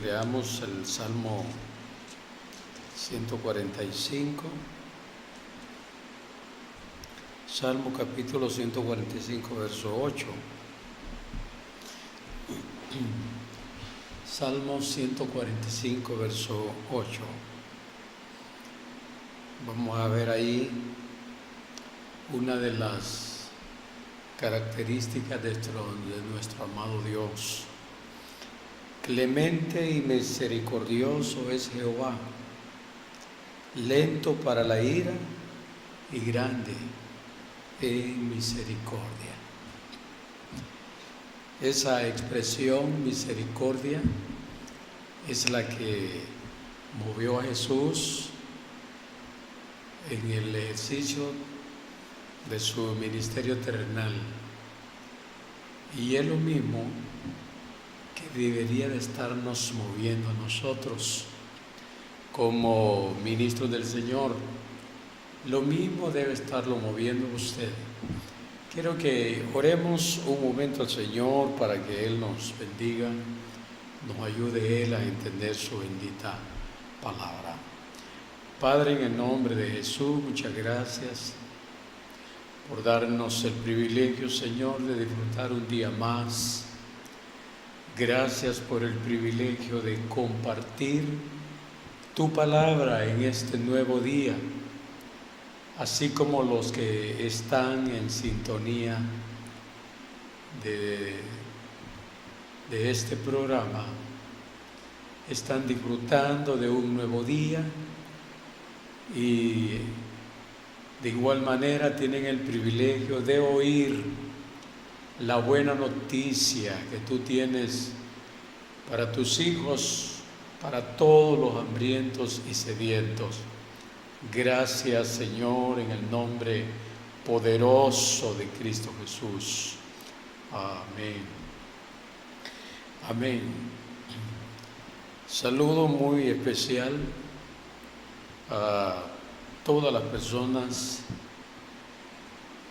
leamos el Salmo 145. Salmo capítulo 145, verso 8. Salmo 145, verso 8. Vamos a ver ahí una de las características de nuestro amado Dios. Clemente y misericordioso es Jehová, lento para la ira y grande en misericordia. Esa expresión misericordia es la que movió a Jesús en el ejercicio de su ministerio terrenal, y es lo mismo que debería de estarnos moviendo a nosotros como ministros del Señor. Lo mismo debe estarlo moviendo a usted. Quiero que oremos un momento al Señor para que Él nos bendiga, nos ayude Él a entender su bendita palabra. Padre, en el nombre de Jesús, muchas gracias por darnos el privilegio, Señor, de disfrutar un día más. Gracias por el privilegio de compartir tu palabra en este nuevo día, así como los que están en sintonía de este programa, están disfrutando de un nuevo día y de igual manera tienen el privilegio de oír la buena noticia que tú tienes para tus hijos, para todos los hambrientos y sedientos. Gracias, Señor, en el nombre poderoso de Cristo Jesús. Amén. Amén. Saludo muy especial a todas las personas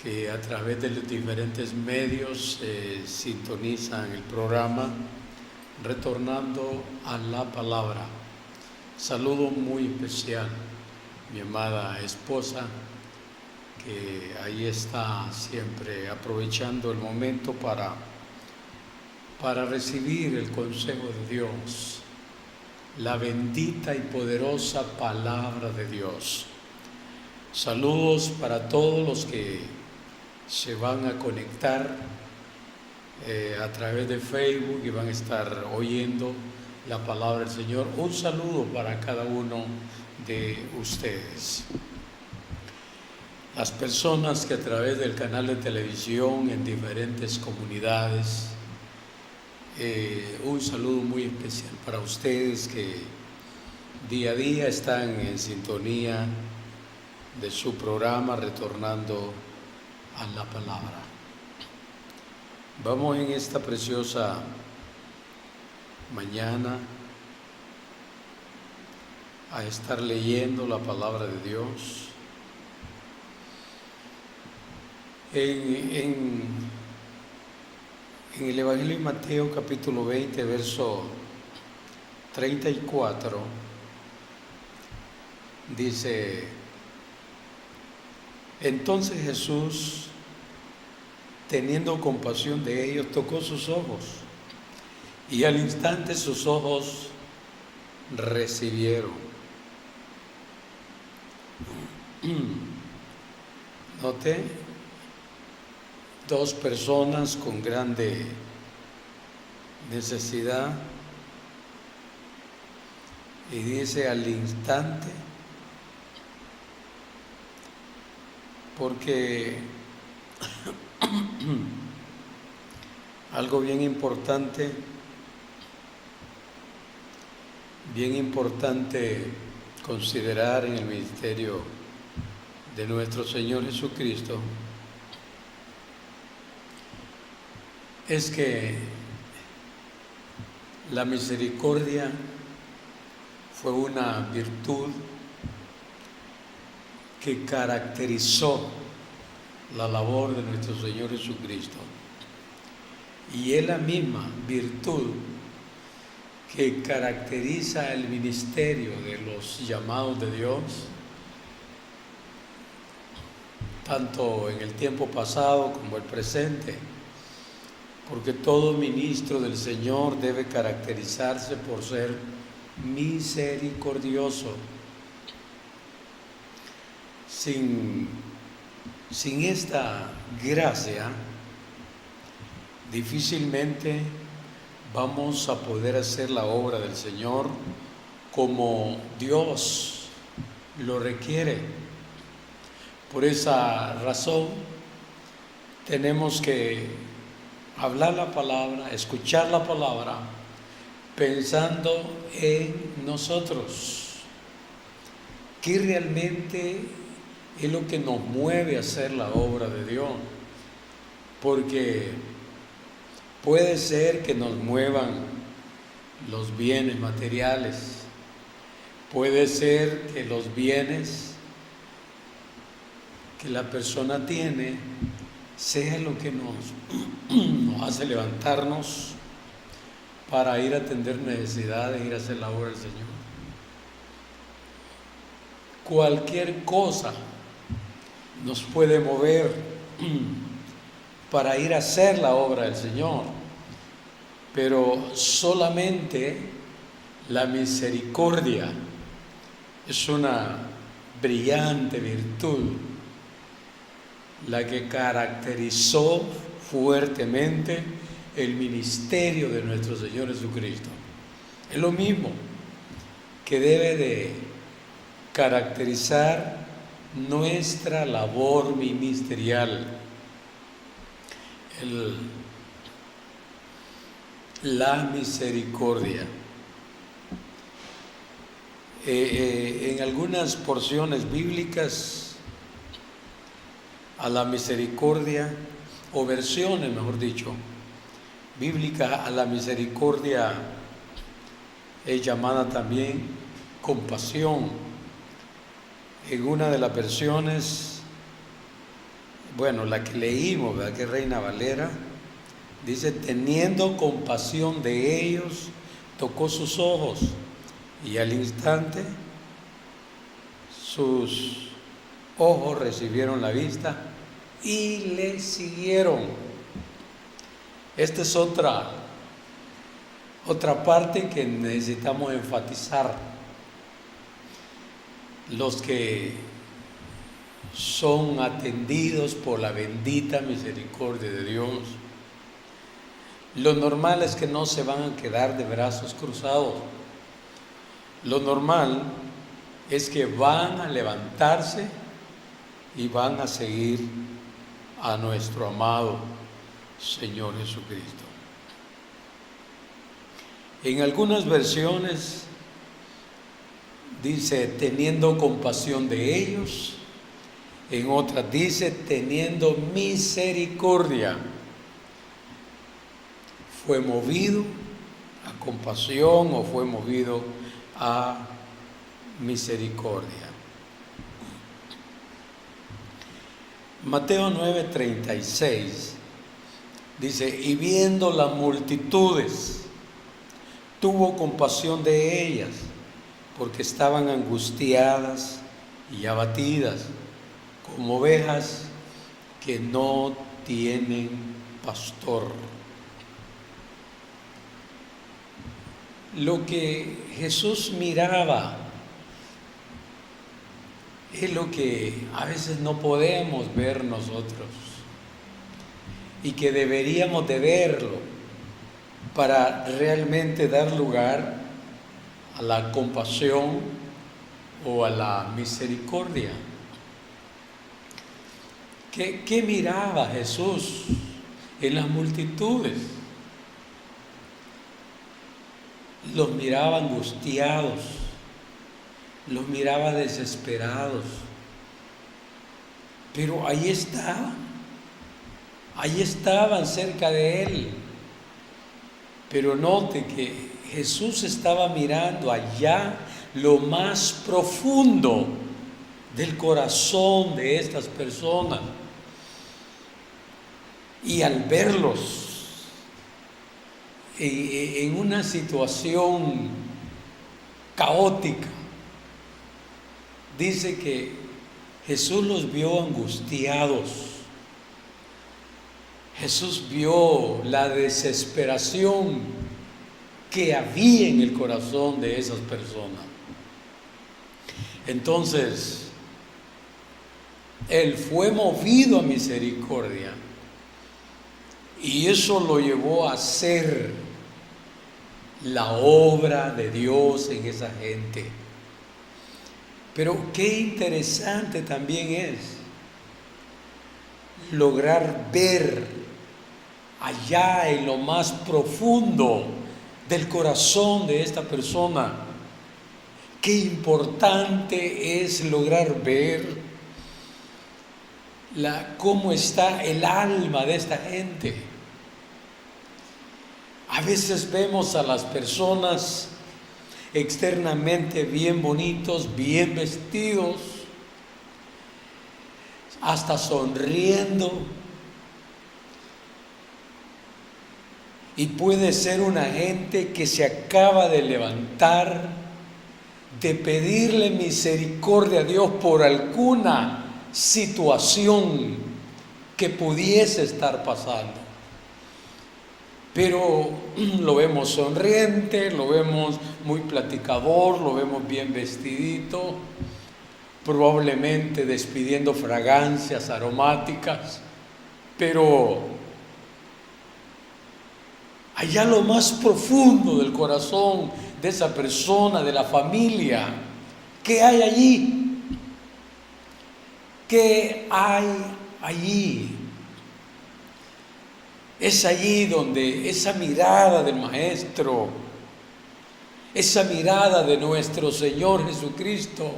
que a través de los diferentes medios sintonizan el programa Retornando a la Palabra. Saludo muy especial a mi amada esposa, que ahí está siempre aprovechando el momento para recibir el consejo de Dios, la bendita y poderosa palabra de Dios. Saludos para todos los que se van a conectar a través de Facebook y van a estar oyendo la palabra del Señor. Un saludo para cada uno de ustedes. Las personas que a través del canal de televisión en diferentes comunidades, un saludo muy especial para ustedes que día a día están en sintonía de su programa Retornando a la Palabra. Vamos en esta preciosa mañana a estar leyendo la palabra de Dios. En el Evangelio de Mateo capítulo 20, verso 34, dice: entonces Jesús, teniendo compasión de ellos, tocó sus ojos, y al instante sus ojos recibieron. Note, dos personas con grande necesidad, y dice al instante, porque algo bien importante considerar en el ministerio de nuestro Señor Jesucristo es que la misericordia fue una virtud que caracterizó la labor de nuestro Señor Jesucristo. Y es la misma virtud que caracteriza el ministerio de los llamados de Dios, tanto en el tiempo pasado como el presente, porque todo ministro del Señor debe caracterizarse por ser misericordioso. Sin esta gracia, difícilmente vamos a poder hacer la obra del Señor como Dios lo requiere. Por esa razón, tenemos que hablar la palabra, escuchar la palabra, pensando en nosotros. ¿Qué realmente es lo que nos mueve a hacer la obra de Dios? Porque puede ser que nos muevan los bienes materiales, puede ser que los bienes que la persona tiene sea lo que nos hace levantarnos para ir a atender necesidades, ir a hacer la obra del Señor. Cualquier cosa nos puede mover para ir a hacer la obra del Señor, pero solamente la misericordia es una brillante virtud, la que caracterizó fuertemente el ministerio de nuestro Señor Jesucristo. Es lo mismo que debe de caracterizar nuestra labor ministerial, la misericordia. En algunas porciones bíblicas, a la misericordia, o versiones, mejor dicho, bíblicas, a la misericordia es llamada también compasión. En una de las versiones, bueno, la que leímos, ¿verdad?, que es Reina Valera, dice: teniendo compasión de ellos, tocó sus ojos, y al instante sus ojos recibieron la vista y le siguieron. Esta es otra parte que necesitamos enfatizar. Los que son atendidos por la bendita misericordia de Dios, lo normal es que no se van a quedar de brazos cruzados. Lo normal es que van a levantarse y van a seguir a nuestro amado Señor Jesucristo. En algunas versiones dice teniendo compasión de ellos, en otras dice teniendo misericordia. Fue movido a compasión o fue movido a misericordia. Mateo 9:36 dice: y viendo las multitudes, tuvo compasión de ellas, porque estaban angustiadas y abatidas, como ovejas que no tienen pastor. Lo que Jesús miraba es lo que a veces no podemos ver nosotros y que deberíamos de verlo para realmente dar lugar a la compasión o a la misericordia. ¿Qué miraba Jesús en las multitudes? Los miraba angustiados, los miraba desesperados, pero ahí estaban cerca de Él. Pero note que Jesús estaba mirando allá lo más profundo del corazón de estas personas. Y al verlos en una situación caótica. Dice que Jesús los vio angustiados. Jesús vio la desesperación que había en el corazón de esas personas. Entonces, Él fue movido a misericordia y eso lo llevó a hacer la obra de Dios en esa gente. Pero qué interesante también es lograr ver allá en lo más profundo del corazón de esta persona. Qué importante es lograr ver cómo está el alma de esta gente. A veces vemos a las personas externamente bien bonitos, bien vestidos, hasta sonriendo. Y puede ser una gente que se acaba de levantar, de pedirle misericordia a Dios por alguna situación que pudiese estar pasando. Pero lo vemos sonriente, lo vemos muy platicador, lo vemos bien vestidito, probablemente despidiendo fragancias aromáticas, pero allá lo más profundo del corazón de esa persona, de la familia, ¿qué hay allí? ¿Qué hay allí? Es allí donde esa mirada del Maestro, esa mirada de nuestro Señor Jesucristo,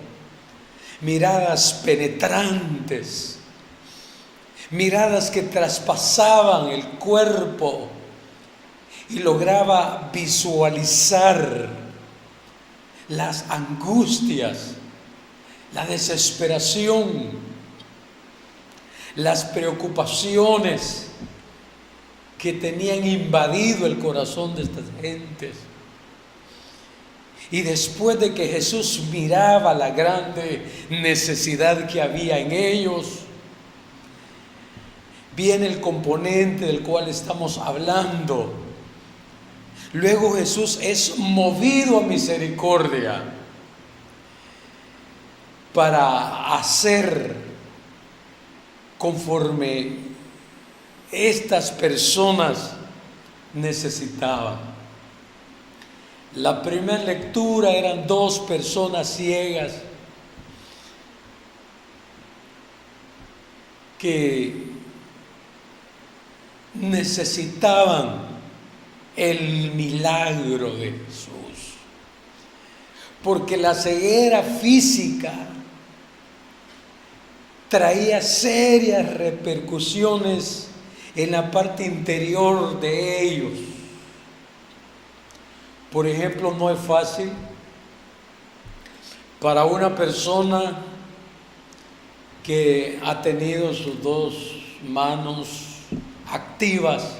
miradas penetrantes, miradas que traspasaban el cuerpo y lograba visualizar las angustias, la desesperación, las preocupaciones que tenían invadido el corazón de estas gentes. Y después de que Jesús miraba la grande necesidad que había en ellos, viene el componente del cual estamos hablando. Luego Jesús es movido a misericordia para hacer conforme estas personas necesitaban. La primera lectura eran 2 personas ciegas que necesitaban el milagro de Jesús, porque la ceguera física traía serias repercusiones en la parte interior de ellos. Por ejemplo, no es fácil para una persona que ha tenido sus 2 manos activas,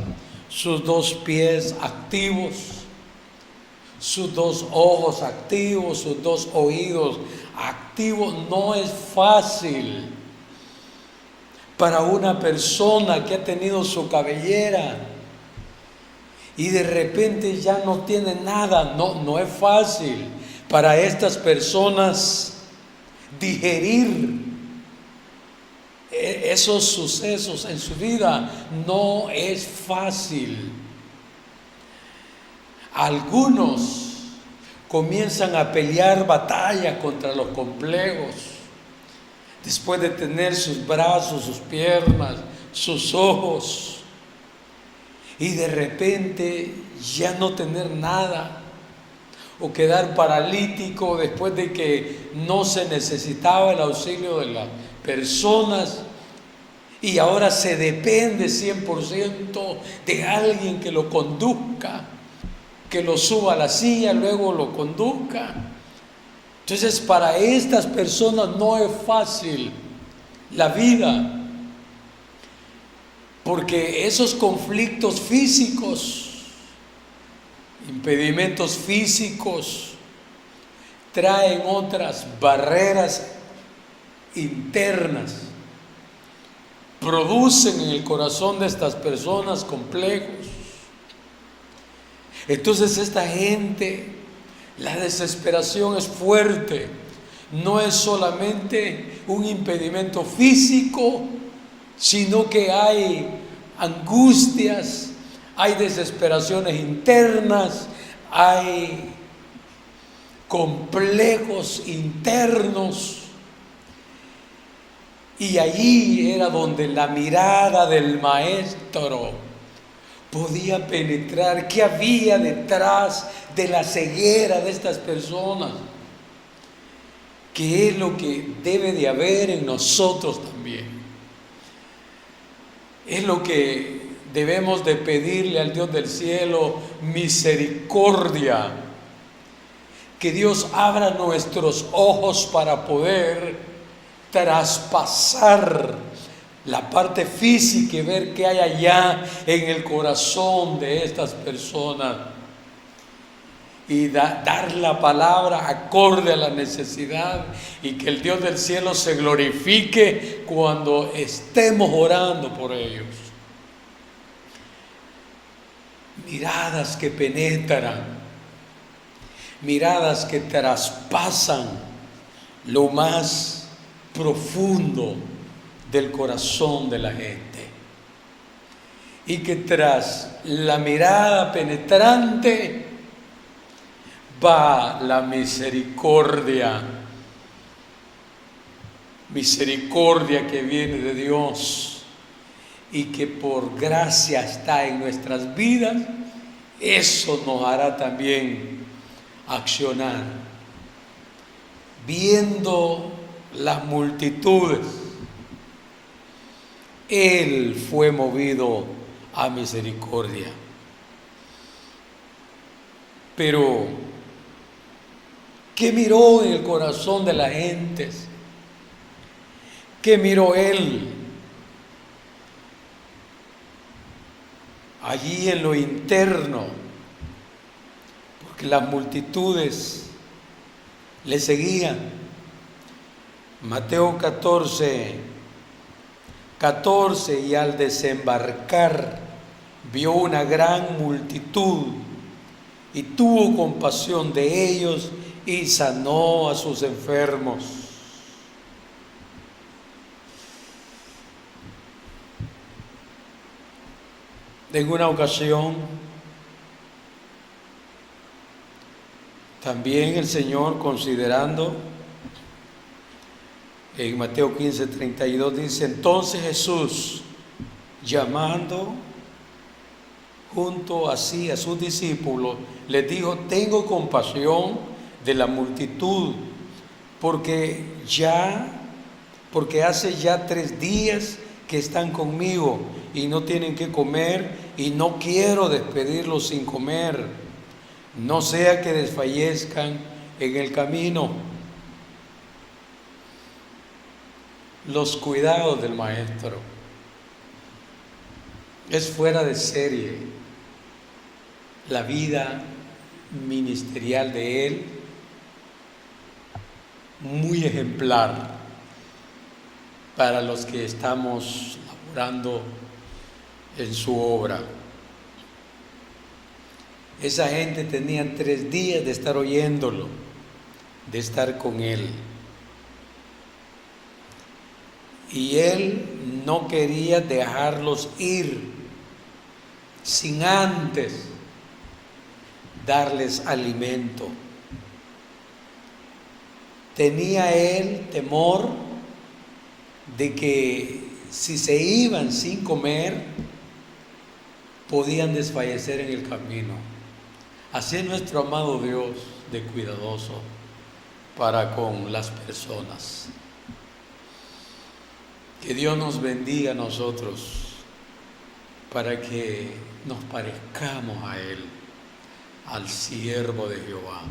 sus 2 pies activos, sus 2 ojos activos, sus 2 oídos activos. No es fácil para una persona que ha tenido su cabellera y de repente ya no tiene nada. No es fácil para estas personas digerir esos sucesos en su vida. No es fácil. Algunos comienzan a pelear batalla contra los complejos. Después de tener sus brazos, sus piernas, sus ojos, y de repente ya no tener nada, o quedar paralítico después de que no se necesitaba el auxilio de las personas, y ahora se depende 100% de alguien que lo conduzca, que lo suba a la silla, luego lo conduzca. Entonces, para estas personas no es fácil la vida, porque esos conflictos físicos impedimentos físicos traen otras barreras internas, producen en el corazón de estas personas complejos. Entonces esta gente, la desesperación es fuerte, no es solamente un impedimento físico, sino que hay angustias, hay desesperaciones internas, hay complejos internos. Y allí era donde la mirada del maestro podía penetrar qué había detrás de la ceguera de estas personas, qué es lo que debe de haber en nosotros también. Es lo que debemos de pedirle al Dios del cielo: misericordia. Que Dios abra nuestros ojos para poder traspasar la parte física y ver qué hay allá en el corazón de estas personas y dar la palabra acorde a la necesidad, y que el Dios del cielo se glorifique cuando estemos orando por ellos. Miradas que penetran, miradas que traspasan lo más profundo del corazón de la gente, y que tras la mirada penetrante va la misericordia, misericordia que viene de Dios y que por gracia está en nuestras vidas. Eso nos hará también accionar. Viendo las multitudes, Él fue movido a misericordia. Pero, ¿qué miró en el corazón de la gente? ¿Qué miró Él? Allí en lo interno, porque las multitudes le seguían. Mateo 14, y al desembarcar vio una gran multitud y tuvo compasión de ellos y sanó a sus enfermos. En una ocasión, también el Señor, considerando, en Mateo 15:32 dice: entonces Jesús, llamando junto a sí a sus discípulos, les dijo: tengo compasión de la multitud, porque hace ya 3 días que están conmigo y no tienen que comer, y no quiero despedirlos sin comer, no sea que desfallezcan en el camino. Los cuidados del maestro es fuera de serie. La vida ministerial de él, muy ejemplar para los que estamos laborando en su obra. Esa gente tenía 3 días de estar oyéndolo, de estar con él. Y él no quería dejarlos ir sin antes darles alimento. Tenía él temor de que si se iban sin comer, podían desfallecer en el camino. Así es nuestro amado Dios de cuidadoso para con las personas. Que Dios nos bendiga a nosotros para que nos parezcamos a Él, al siervo de Jehová.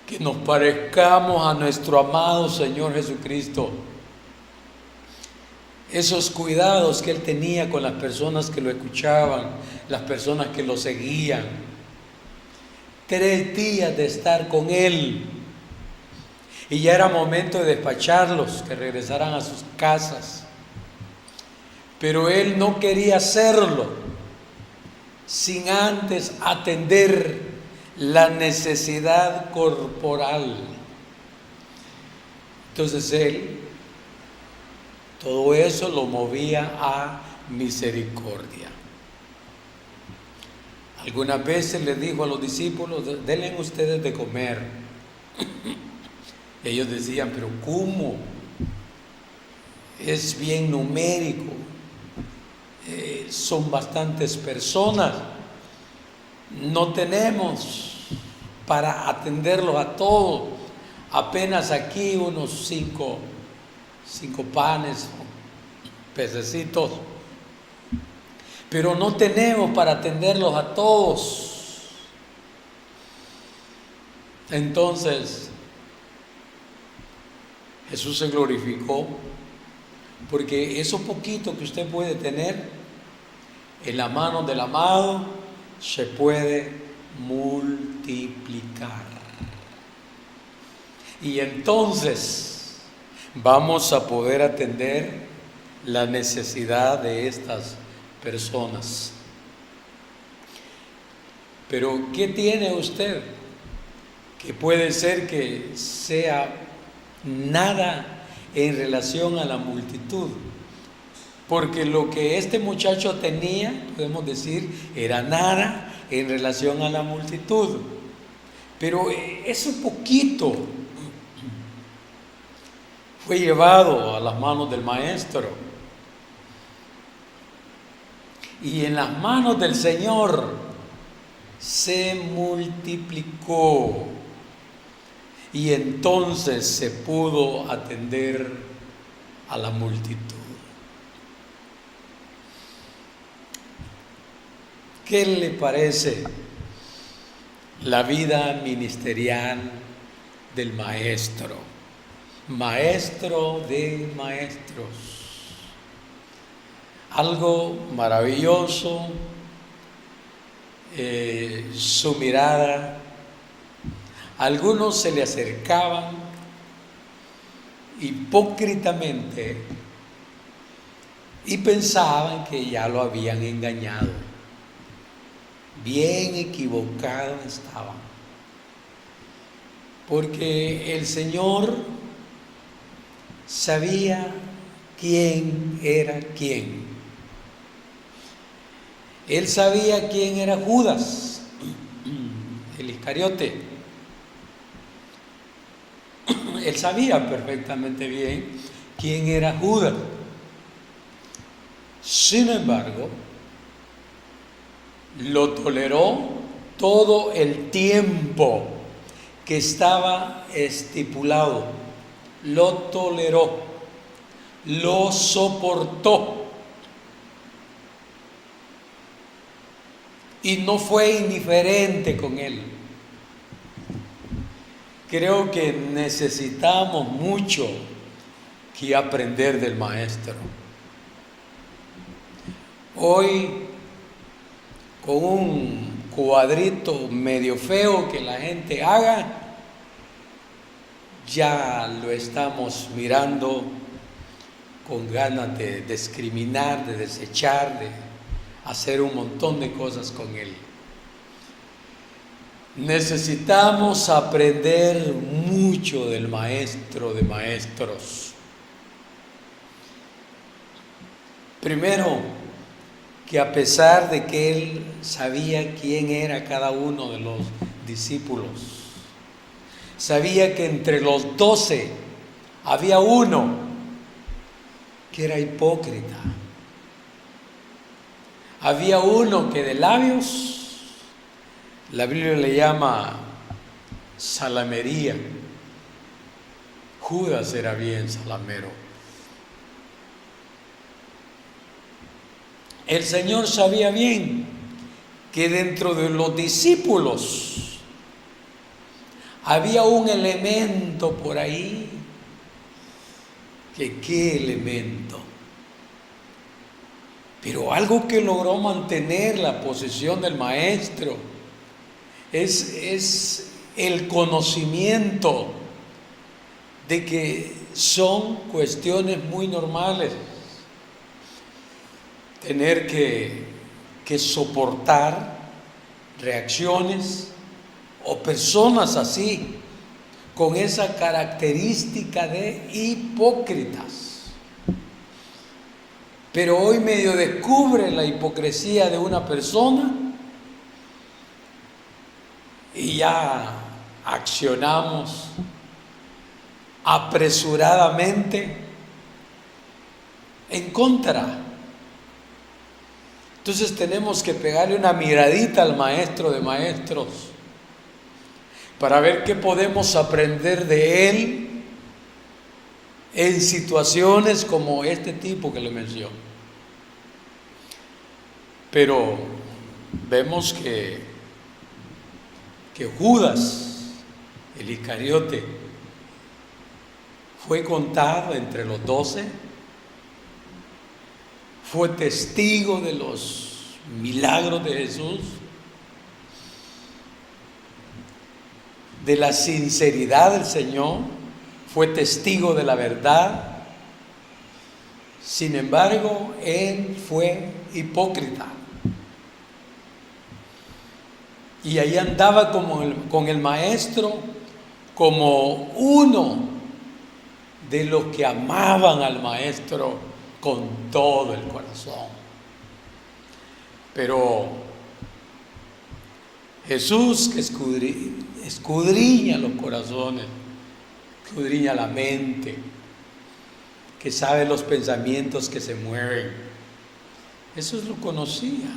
Que nos parezcamos a nuestro amado Señor Jesucristo. Esos cuidados que Él tenía con las personas que lo escuchaban, las personas que lo seguían. 3 días de estar con él. Y ya era momento de despacharlos, que regresaran a sus casas. Pero él no quería hacerlo sin antes atender la necesidad corporal. Entonces él, todo eso lo movía a misericordia. Algunas veces le dijo a los discípulos: denle ustedes de comer. Ellos decían: pero ¿cómo? Es bien numérico, son bastantes personas, no tenemos para atenderlos a todos, apenas aquí unos 5 panes, pececitos, pero no tenemos para atenderlos a todos. Entonces Jesús se glorificó, porque eso poquito que usted puede tener en la mano del amado se puede multiplicar. Y entonces vamos a poder atender la necesidad de estas personas. Pero ¿qué tiene usted? Que puede ser que sea nada en relación a la multitud, porque lo que este muchacho tenía, podemos decir, era nada en relación a la multitud, pero ese poquito fue llevado a las manos del maestro, y en las manos del Señor se multiplicó. Y entonces se pudo atender a la multitud. ¿Qué le parece la vida ministerial del maestro? Maestro de maestros. Algo maravilloso, su mirada. Algunos se le acercaban hipócritamente y pensaban que ya lo habían engañado. Bien equivocados estaban, porque el Señor sabía quién era quién. Él sabía quién era Judas, el Iscariote. Él sabía perfectamente bien quién era Judas. Sin embargo, lo toleró todo el tiempo que estaba estipulado. Lo toleró, lo soportó. Y no fue indiferente con él. Creo que necesitamos mucho que aprender del maestro. Hoy, con un cuadrito medio feo que la gente haga, ya lo estamos mirando con ganas de discriminar, de desechar, de hacer un montón de cosas con él. Necesitamos aprender mucho del maestro de maestros. Primero, que a pesar de que él sabía quién era cada uno de los discípulos, sabía que entre los 12 había uno que era hipócrita. Había uno que de labios la Biblia le llama salamería. Judas era bien salamero. El Señor sabía bien que dentro de los discípulos había un elemento por ahí. ¿Qué elemento? Pero algo que logró mantener la posición del maestro es el conocimiento de que son cuestiones muy normales. Tener que soportar reacciones o personas así, con esa característica de hipócritas. Pero hoy medio descubre la hipocresía de una persona y ya accionamos apresuradamente en contra. Entonces tenemos que pegarle una miradita al Maestro de Maestros para ver qué podemos aprender de Él en situaciones como este tipo que le menciono. Pero vemos que Judas, el Iscariote, fue contado entre los 12, fue testigo de los milagros de Jesús, de la sinceridad del Señor, fue testigo de la verdad. Sin embargo, él fue hipócrita. Y ahí andaba con el Maestro como uno de los que amaban al Maestro con todo el corazón. Pero Jesús, que escudriña los corazones, escudriña la mente, que sabe los pensamientos que se mueven, eso lo conocía.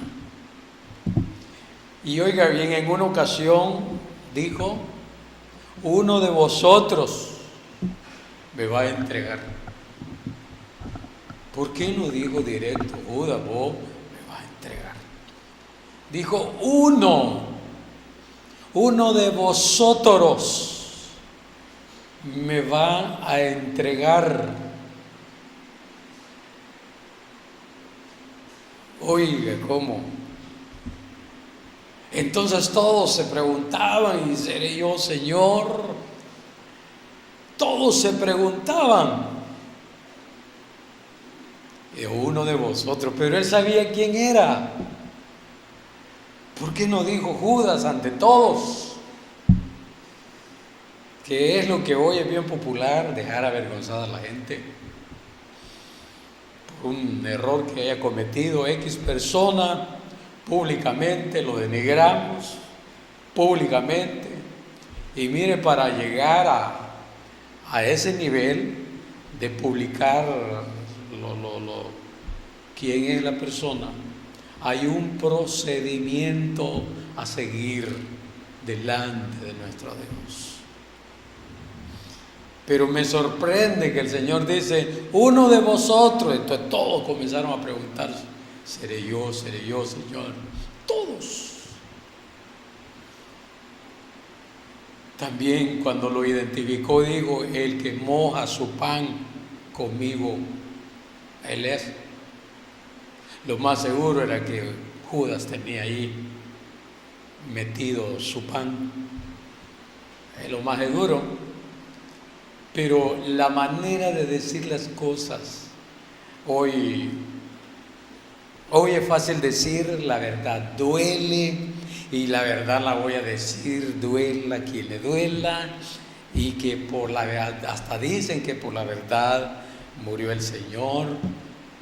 Y oiga bien, en una ocasión dijo: uno de vosotros me va a entregar. ¿Por qué no dijo directo: Judas, vos me vas a entregar? Dijo: uno de vosotros me va a entregar. Oiga, ¿cómo? Entonces todos se preguntaban: ¿y seré yo, Señor? Todos se preguntaban. Y uno de vosotros, pero él sabía quién era. ¿Por qué no dijo Judas ante todos? Que es lo que hoy es bien popular, dejar avergonzada a la gente por un error que haya cometido X persona. Públicamente lo denigramos, públicamente. Y mire, para llegar a ese nivel de publicar quién es la persona, hay un procedimiento a seguir delante de nuestro Dios. Pero me sorprende que el Señor dice: uno de vosotros. Entonces todos comenzaron a preguntarse: ¿seré yo, Señor? Todos. También cuando lo identificó, dijo: el que moja su pan conmigo, él es. Lo más seguro era que Judas tenía ahí metido su pan, es lo más seguro. Pero la manera de decir las cosas, hoy es fácil decir la verdad, duele, y la verdad la voy a decir, duela quien le duela, y que por la verdad, hasta dicen que por la verdad murió el Señor.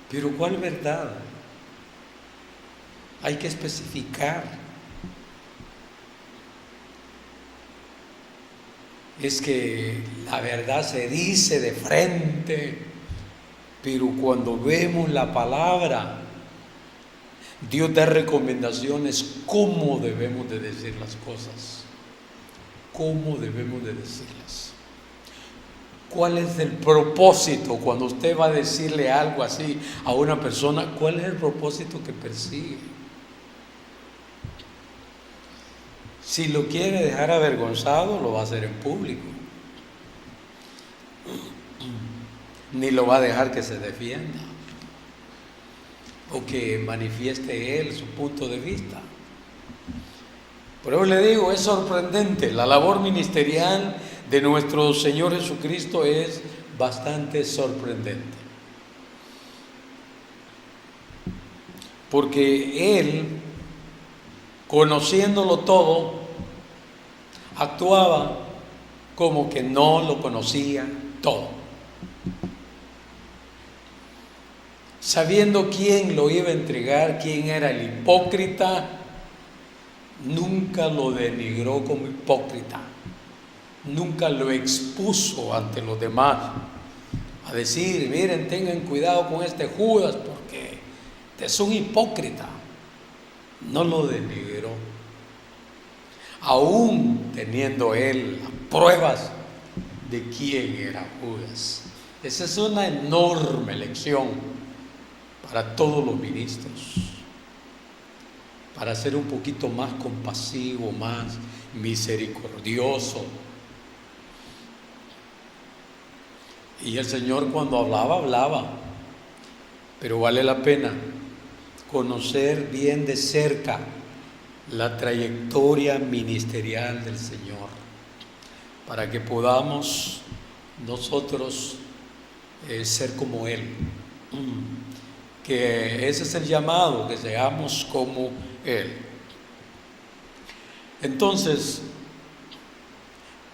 Pero ¿cuál verdad? Hay que especificar. Es que la verdad se dice de frente, pero cuando vemos la palabra, Dios da recomendaciones cómo debemos de decir las cosas, cómo debemos de decirlas. ¿Cuál es el propósito cuando usted va a decirle algo así a una persona? ¿Cuál es el propósito que persigue? Si lo quiere dejar avergonzado, lo va a hacer en público. Ni lo va a dejar que se defienda o que manifieste él su punto de vista. Por eso le digo, es sorprendente. La labor ministerial de nuestro Señor Jesucristo es bastante sorprendente. Porque Él, conociéndolo todo, actuaba como que no lo conocía todo. Sabiendo quién lo iba a entregar, quién era el hipócrita, nunca lo denigró como hipócrita, nunca lo expuso ante los demás a decir, miren, tengan cuidado con este Judas porque es un hipócrita. No lo denigró, aún teniendo él pruebas de quién era Judas. Esa es una enorme lección para todos los ministros, para ser un poquito más compasivo, más misericordioso. Y el Señor cuando hablaba, pero vale la pena conocer bien de cerca la trayectoria ministerial del Señor, para que podamos nosotros ser como Él. Que ese es el llamado, que seamos como Él. Entonces,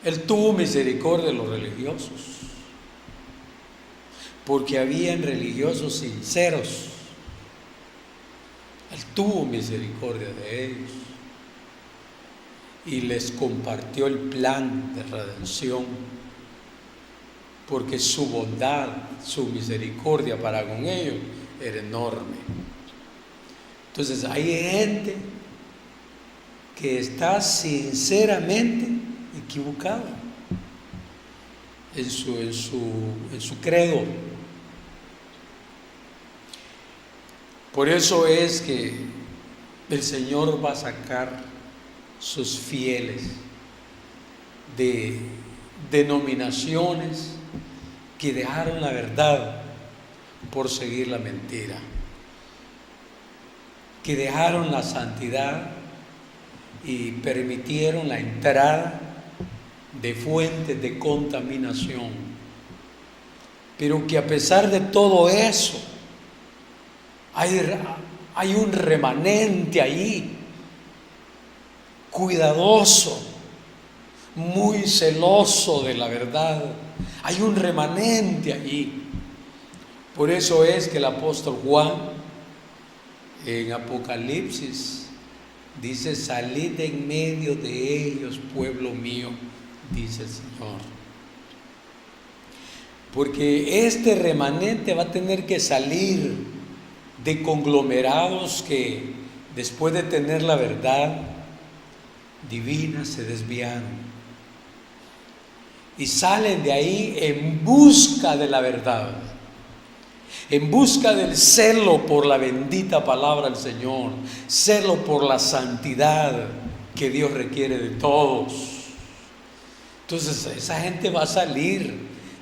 Él tuvo misericordia de los religiosos, porque habían religiosos sinceros. Él tuvo misericordia de ellos y les compartió el plan de redención, porque su bondad, su misericordia para con ellos era enorme. Entonces hay gente que está sinceramente equivocada en su credo. Por eso es que el Señor va a sacar sus fieles de denominaciones que dejaron la verdad por seguir la mentira, que dejaron la santidad y permitieron la entrada de fuentes de contaminación, pero que a pesar de todo eso hay un remanente ahí, cuidadoso, muy celoso de la verdad. Hay un remanente allí. Por eso es que el apóstol Juan en Apocalipsis dice: salid en medio de ellos, pueblo mío, dice el Señor. Porque este remanente va a tener que salir de conglomerados que después de tener la verdad divina se desviaron y salen de ahí en busca de la verdad, en busca del celo por la bendita palabra del Señor, celo por la santidad que Dios requiere de todos. Entonces esa gente va a salir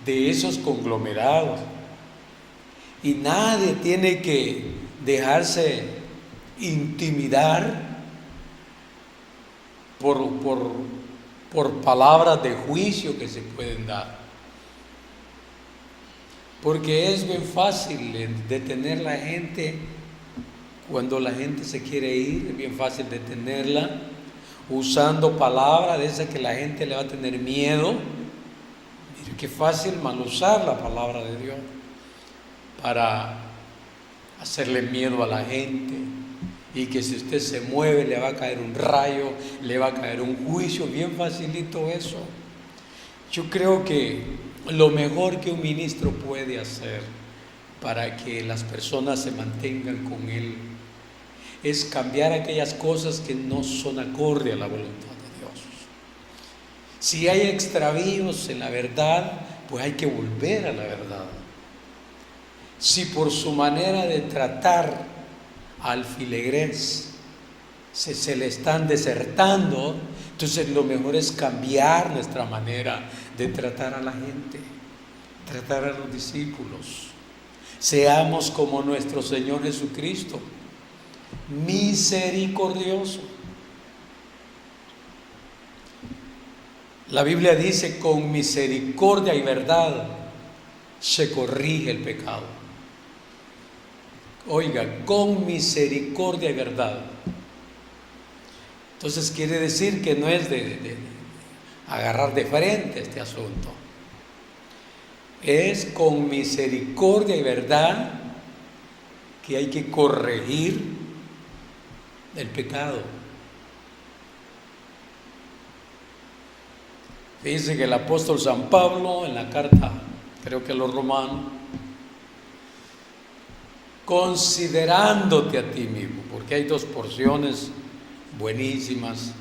de esos conglomerados y nadie tiene que dejarse intimidar por palabras de juicio que se pueden dar, porque es bien fácil detener la gente. Cuando la gente se quiere ir, es bien fácil detenerla usando palabras de esas que la gente le va a tener miedo. Mire qué fácil mal usar la palabra de Dios para hacerle miedo a la gente, y que si usted se mueve le va a caer un rayo, le va a caer un juicio. Bien facilito eso. Yo creo que lo mejor que un ministro puede hacer para que las personas se mantengan con él es cambiar aquellas cosas que no son acorde a la voluntad de Dios. Si hay extravíos en la verdad, pues hay que volver a la verdad. Si por su manera de tratar al filigrés se le están desertando, entonces lo mejor es cambiar nuestra manera de tratar a la gente, tratar a los discípulos. Seamos como nuestro Señor Jesucristo, misericordioso. La Biblia dice: con misericordia y verdad se corrige el pecado. Oiga, con misericordia y verdad. Entonces quiere decir que no es de agarrar de frente este asunto. Es con misericordia y verdad que hay que corregir el pecado. Dice que el apóstol San Pablo en la carta, creo que a los romanos, considerándote a ti mismo, porque hay dos porciones buenísimas,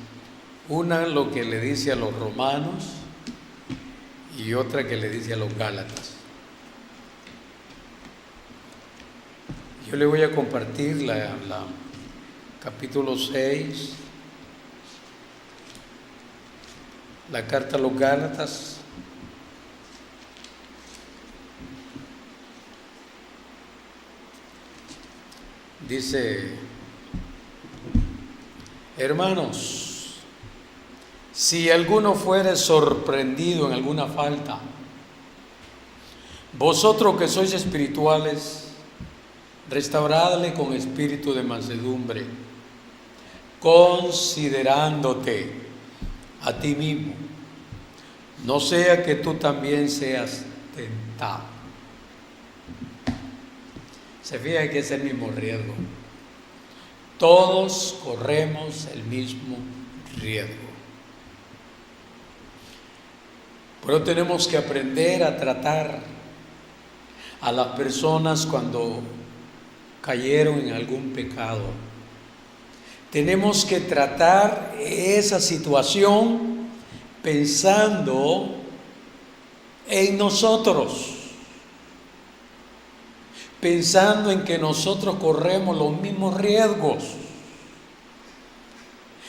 una lo que le dice a los romanos y otra que le dice a los gálatas. Yo le voy a compartir la capítulo 6, la carta a los gálatas. Dice: hermanos, si alguno fuere sorprendido en alguna falta, vosotros que sois espirituales, restauradle con espíritu de mansedumbre, considerándote a ti mismo, no sea que tú también seas tentado. Se fija que es el mismo riesgo. Todos corremos el mismo riesgo. Pero tenemos que aprender a tratar a las personas cuando cayeron en algún pecado. Tenemos que tratar esa situación pensando en nosotros, pensando en que nosotros corremos los mismos riesgos.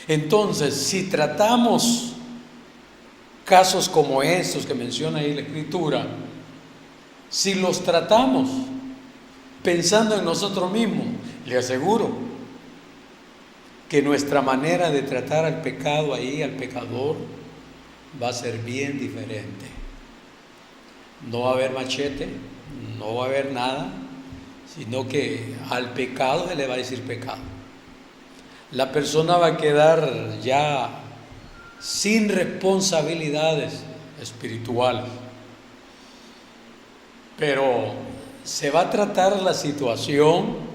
Entonces, si tratamos casos como estos que menciona ahí la Escritura, si los tratamos pensando en nosotros mismos, le aseguro que nuestra manera de tratar al pecado ahí, al pecador, va a ser bien diferente. No va a haber machete, no va a haber nada, sino que al pecado se le va a decir pecado. La persona va a quedar ya sin responsabilidades espirituales, pero se va a tratar la situación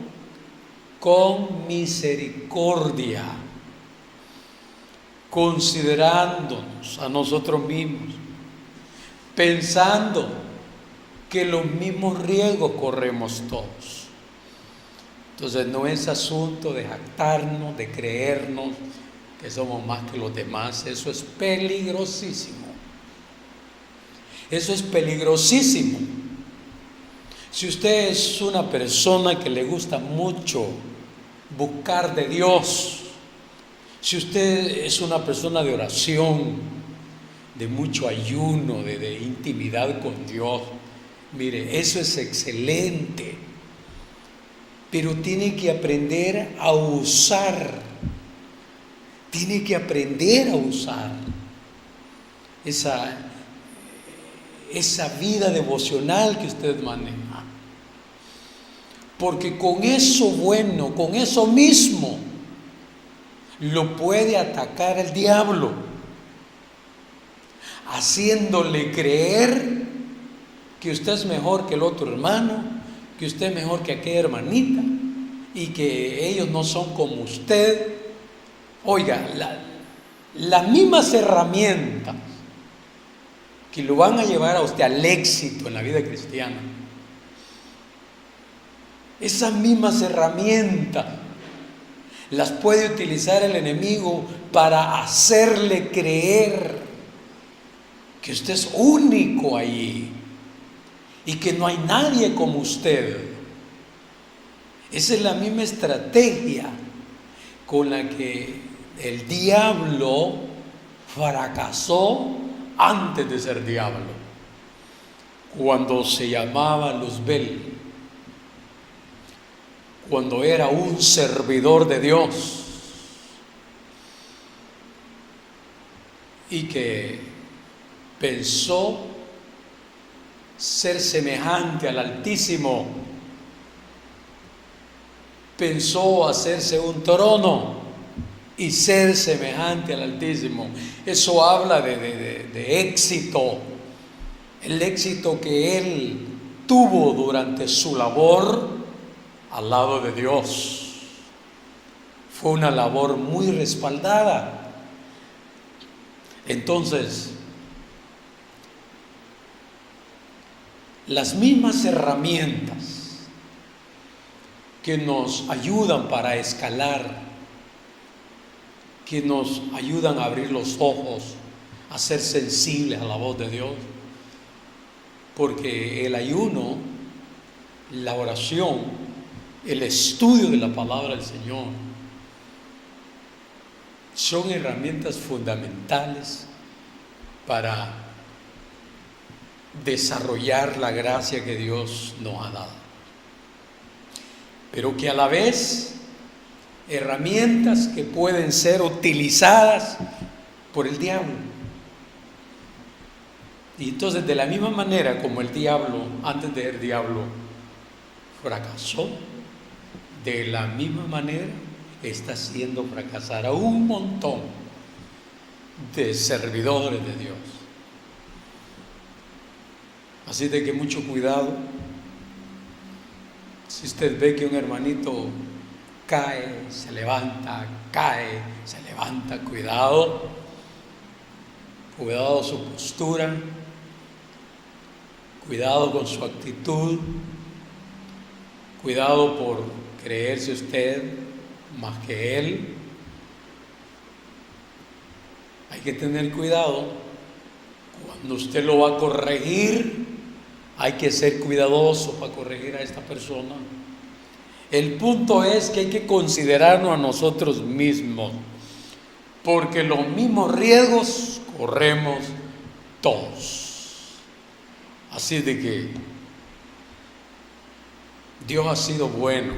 con misericordia, considerándonos a nosotros mismos, pensando que los mismos riesgos corremos todos. Entonces no es asunto de jactarnos, de creernos que somos más que los demás. Eso es peligrosísimo. Eso es peligrosísimo. Si usted es una persona que le gusta mucho buscar de Dios, si usted es una persona de oración, de mucho ayuno, de intimidad con Dios, mire, eso es excelente, pero tiene que aprender a usar, esa vida devocional que usted maneja. Porque con eso bueno, con eso mismo, lo puede atacar el diablo, haciéndole creer que usted es mejor que el otro hermano, que usted es mejor que aquella hermanita y que ellos no son como usted. Oiga, las mismas herramientas que lo van a llevar a usted al éxito en la vida cristiana, esas mismas herramientas las puede utilizar el enemigo para hacerle creer que usted es único allí y que no hay nadie como usted. Esa es la misma estrategia con la que el diablo fracasó antes de ser diablo, cuando se llamaba Luzbel, cuando era un servidor de Dios y que pensó ser semejante al Altísimo, pensó hacerse un trono y ser semejante al Altísimo. Eso habla de éxito, el éxito que él tuvo durante su labor al lado de Dios. Fue una labor muy respaldada. Entonces, las mismas herramientas que nos ayudan para escalar, que nos ayudan a abrir los ojos, a ser sensibles a la voz de Dios, porque el ayuno, la oración, el estudio de la palabra del Señor son herramientas fundamentales para desarrollar la gracia que Dios nos ha dado, pero que a la vez herramientas que pueden ser utilizadas por el diablo. Y entonces, de la misma manera como el diablo, antes de el diablo fracasó, de la misma manera está haciendo fracasar a un montón de servidores de Dios. Así de que mucho cuidado. Si usted ve que un hermanito cae, se levanta, cuidado su postura, cuidado con su actitud, cuidado por creerse usted más que él. Hay que tener cuidado. Cuando usted lo va a corregir, hay que ser cuidadoso para corregir a esta persona. El punto es que hay que considerarnos a nosotros mismos, porque los mismos riesgos corremos todos. Así de que Dios ha sido bueno.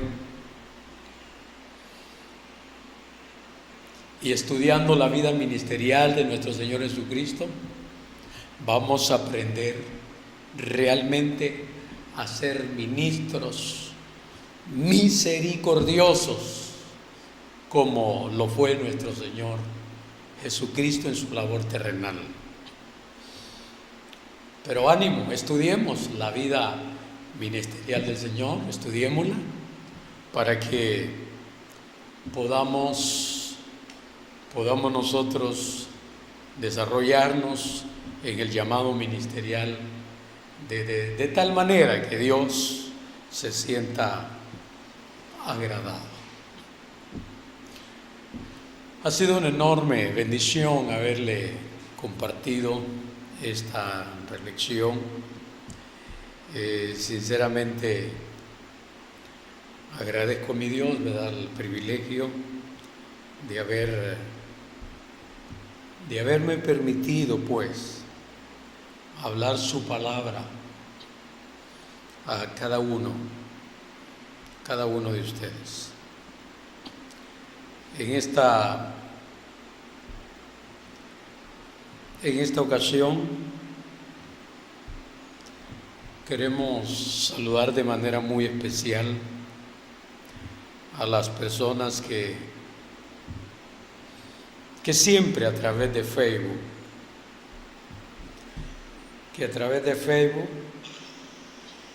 Y estudiando la vida ministerial de nuestro Señor Jesucristo, vamos a aprender realmente a ser ministros misericordiosos, como lo fue nuestro Señor Jesucristo en su labor terrenal. Pero ánimo, estudiemos la vida ministerial del Señor, estudiémosla para que podamos nosotros desarrollarnos en el llamado ministerial de tal manera que Dios se sienta agradado. Ha sido una enorme bendición haberle compartido esta reflexión. Sinceramente agradezco a mi Dios, me da el privilegio de haberme permitido pues hablar su palabra a cada uno de ustedes. En esta ocasión queremos saludar de manera muy especial a las personas que siempre a través de Facebook,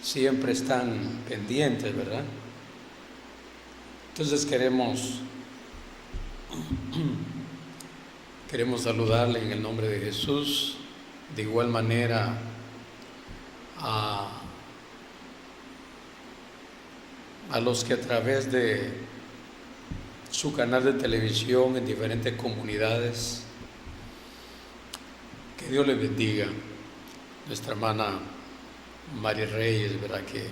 siempre están pendientes, ¿verdad? Entonces queremos saludarle en el nombre de Jesús. De igual manera a los que a través de su canal de televisión en diferentes comunidades, que Dios les bendiga. Nuestra hermana María Reyes, ¿verdad?, que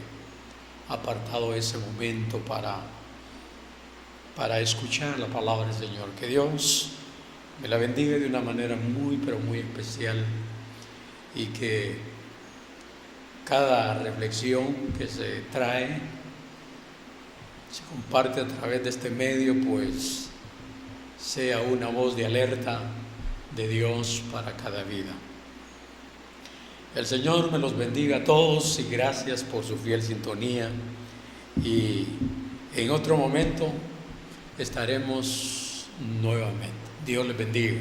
ha apartado ese momento para escuchar la palabra del Señor. Que Dios me la bendiga de una manera muy, pero muy especial, y que cada reflexión que se trae, se comparte a través de este medio, pues sea una voz de alerta de Dios para cada vida. El Señor me los bendiga a todos y gracias por su fiel sintonía. Y en otro momento estaremos nuevamente. Dios les bendiga.